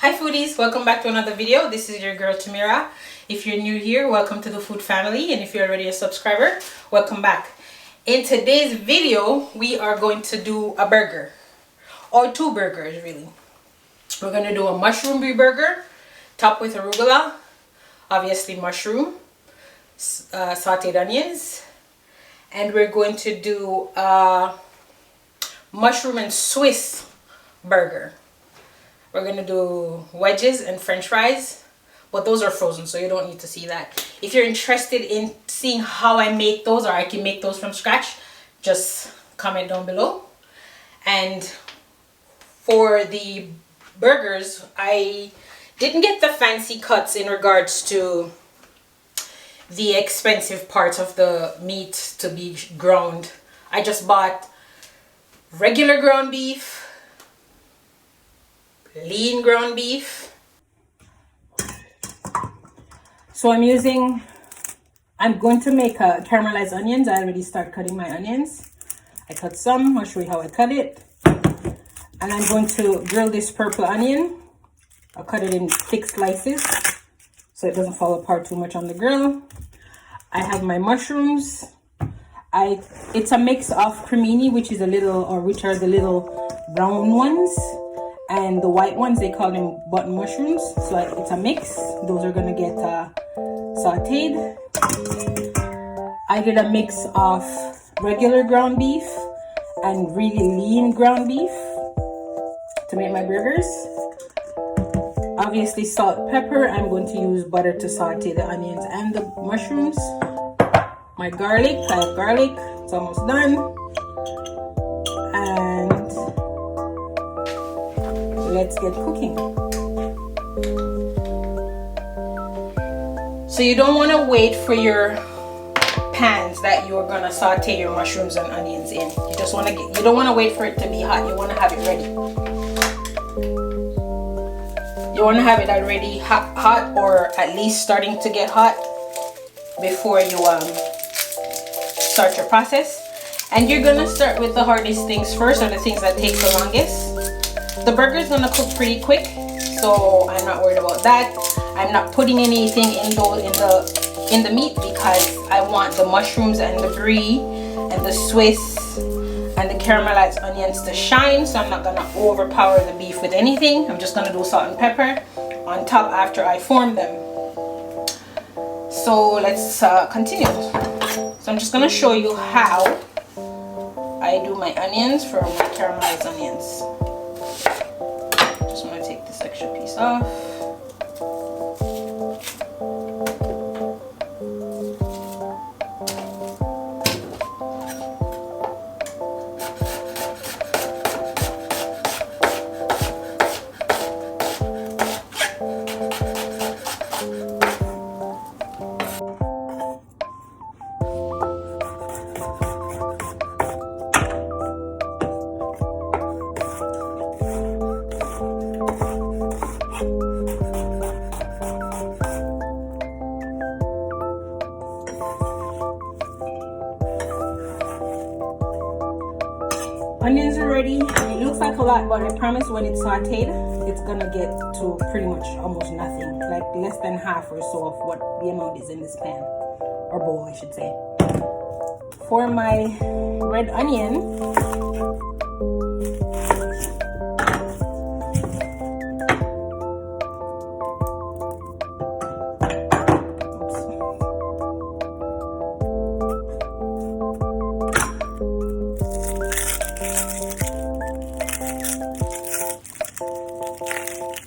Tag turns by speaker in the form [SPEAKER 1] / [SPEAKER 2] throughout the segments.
[SPEAKER 1] Hi foodies, welcome back to another video. This is your girl Tamira. If you're new here, welcome to the food family, and if you're already a subscriber, welcome back. In today's video, we are going to do a burger, or two burgers really. We're going to do a mushroom brie burger, topped with arugula, obviously mushroom, sauteed onions, and we're going to do a mushroom and Swiss burger. We're going to do wedges and french fries, but those are frozen, so you don't need to see that. If you're interested in seeing how I make those, or I can make those from scratch, just comment down below. And for the burgers, I didn't get the fancy cuts in regards to the expensive parts of the meat to be ground. I just bought regular ground beef, lean ground beef. So I'm going to make caramelized onions. I already start cutting my onions. I cut some, I'll show you how I cut it. And I'm going to grill this purple onion. I'll cut it in thick slices so it doesn't fall apart too much on the grill. I have my mushrooms. It's a mix of cremini, which are the little brown ones, and the white ones, they call them button mushrooms. So it's a mix. Those are gonna get sauteed. I did a mix of regular ground beef and really lean ground beef to make my burgers. Obviously salt, pepper. I'm going to use butter to saute the onions and the mushrooms. My garlic, I have garlic, it's almost done. And let's get cooking. So you don't want to wait for your pans that you're gonna saute your mushrooms and onions in. You don't want to wait for it to be hot. You want to have it ready. You want to have it already hot, or at least starting to get hot before you start your process. And you're gonna start with the hardest things first, or the things that take the longest. The burger is gonna cook pretty quick, so I'm not worried about that. I'm not putting anything in the meat because I want the mushrooms and the brie and the Swiss and the caramelized onions to shine, so I'm not gonna overpower the beef with anything. I'm just gonna do salt and pepper on top after I form them. So let's continue. So I'm just gonna show you how I do my onions for my caramelized onions. Just want to take this extra piece off. Onions are ready. It looks like a lot, but I promise when it's sauteed, it's gonna get to pretty much almost nothing, like less than half or so of what the amount is in this pan, or bowl I should say. For my red onion,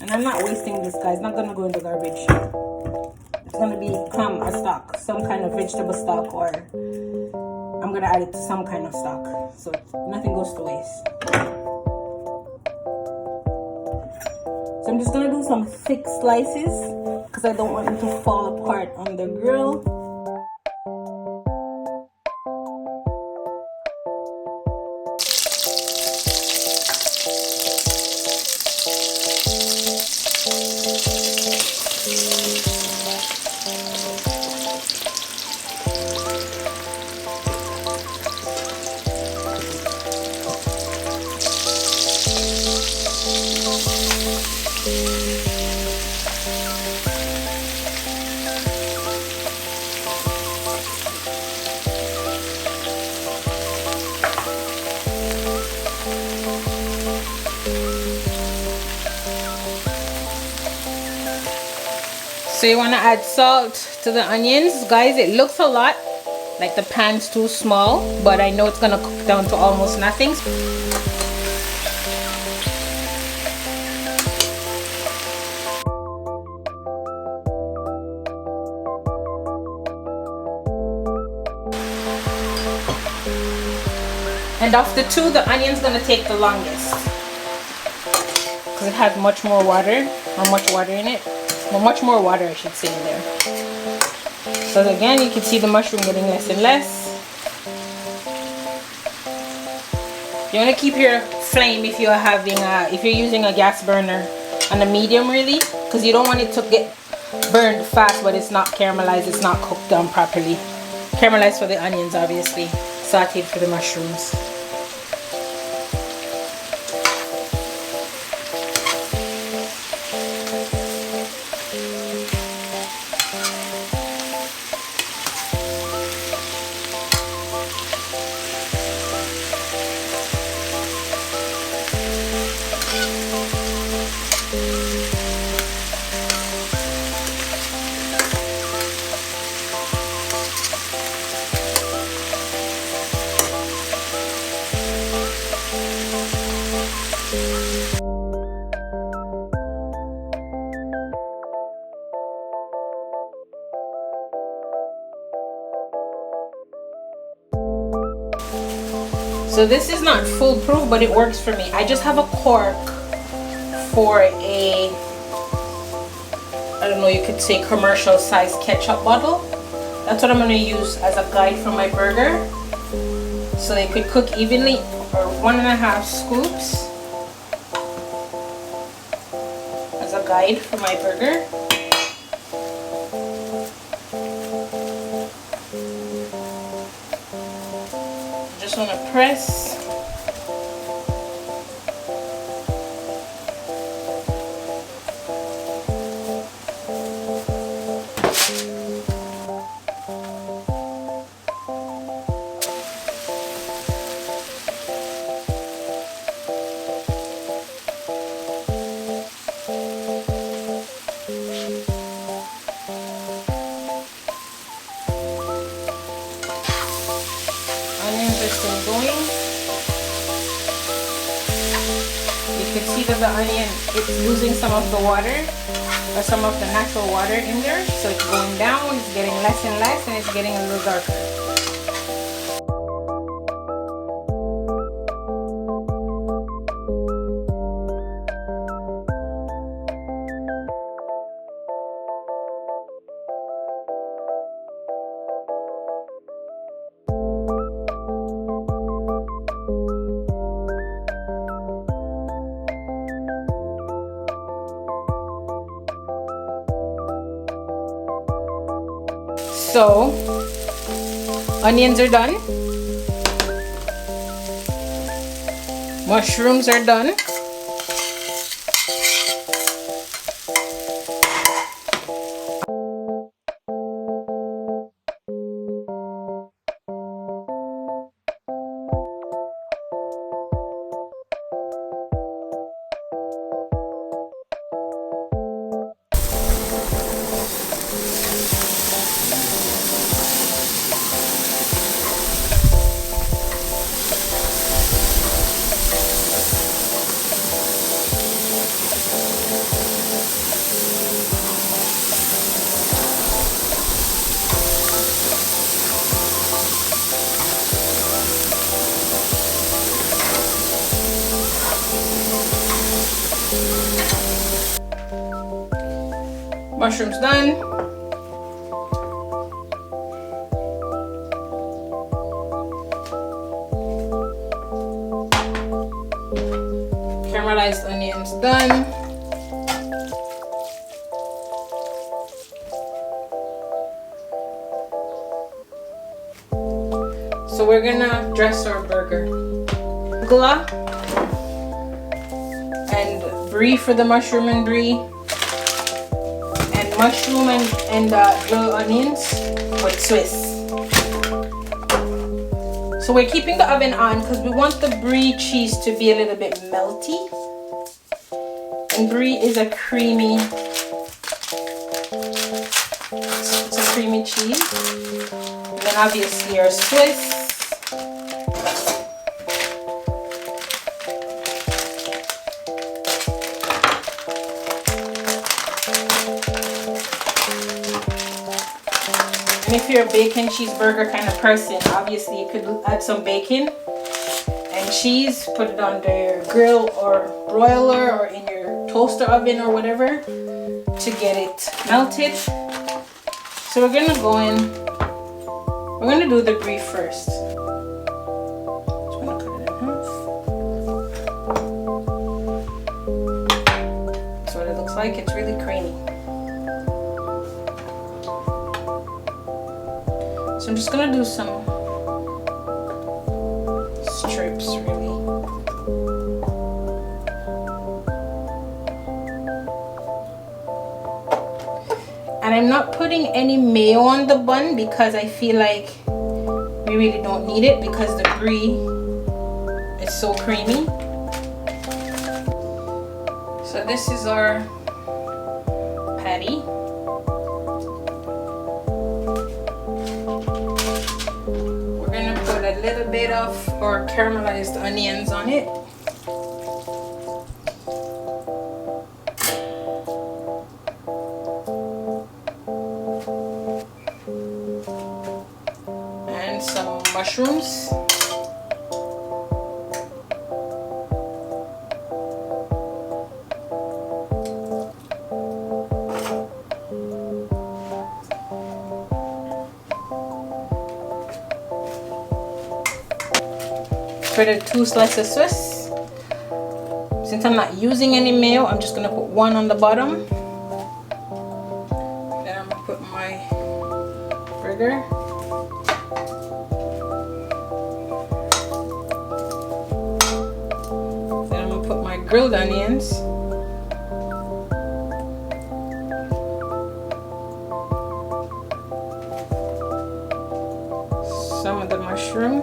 [SPEAKER 1] and I'm not wasting this, guys. It's not gonna go in the garbage. It's gonna become a stock, some kind of vegetable stock, or I'm gonna add it to some kind of stock, so nothing goes to waste. So I'm just gonna do some thick slices because I don't want them to fall apart on the grill. So you want to add salt to the onions. Guys, it looks a lot, like the pan's too small, but I know it's going to cook down to almost nothing. And of the two, the onion's going to take the longest because it has much more water, or much water in it. Well, much more water, I should say, in there. So again, you can see the mushroom getting less and less. You want to keep your flame if you're having if you're using a gas burner on a medium, really, because you don't want it to get burned fast, but it's not caramelized, it's not cooked down properly. Caramelized for the onions, obviously. Sauteed for the mushrooms. So this is not foolproof, but it works for me. I just have a cork for a, I don't know, you could say commercial size ketchup bottle. That's what I'm going to use as a guide for my burger. So they could cook evenly, or 1.5 scoops as a guide for my burger. Just want to press. Onions are still going. You can see that the onion, it's losing some of the water, or some of the natural water in there. So it's going down, it's getting less and less, and it's getting a little darker. So, onions are done. Mushrooms are done. Mushrooms done. Caramelized onions done. So we're gonna dress our burger. Arugula and Brie for the mushroom and Brie. Mushroom and grilled onions with Swiss. So we're keeping the oven on because we want the Brie cheese to be a little bit melty. And Brie is a creamy creamy cheese. And then obviously our Swiss. And if you're a bacon cheeseburger kind of person, obviously you could add some bacon and cheese, put it on the grill or broiler or in your toaster oven or whatever to get it melted. So we're gonna go in, we're gonna do the Brie first. Just gonna cut it in half. That's what it looks like. It's really creamy. So I'm just gonna do some strips, really. And I'm not putting any mayo on the bun because I feel like we really don't need it because the Brie is so creamy. So this is our patty. A little bit of our caramelized onions on it. And some mushrooms. For the 2 slices Swiss, since I'm not using any mayo, I'm just gonna put 1 on the bottom. Then I'm gonna put my burger. Then I'm gonna put my grilled onions. Some of the mushroom.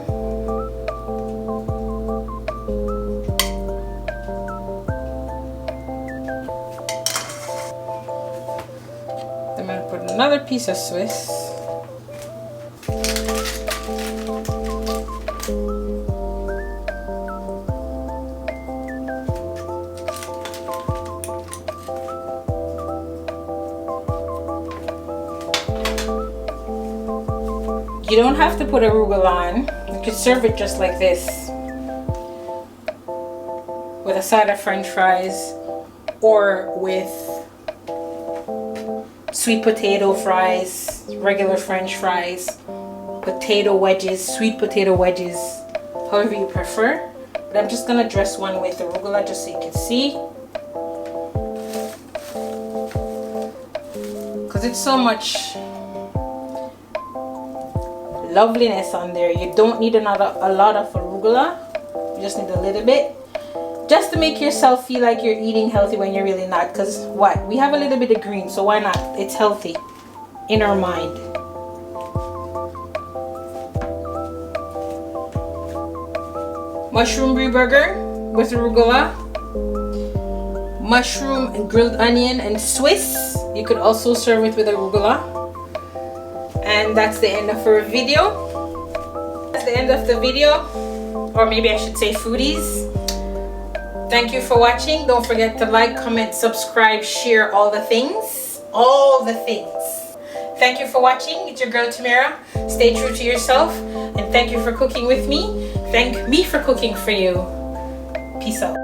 [SPEAKER 1] I'm going to put another piece of Swiss. You don't have to put arugula on. You could serve it just like this with a side of French fries or with sweet potato fries, regular French fries, potato wedges, sweet potato wedges, however you prefer. But I'm just gonna dress one with arugula just so you can see, because it's so much loveliness on there. You don't need a lot of arugula. You just need a little bit, just to make yourself feel like you're eating healthy when you're really not. Because what, we have a little bit of green, so why not? It's healthy in our mind. Mushroom Brie burger with arugula, mushroom and grilled onion and Swiss. You could also serve it with arugula. And that's the end of our video. That's the end of the video, or maybe I should say foodies. Thank you for watching. Don't forget to like, comment, subscribe, share, all the things. All the things. Thank you for watching. It's your girl Tamara. Stay true to yourself, and thank you for cooking with me. Thank me for cooking for you. Peace out.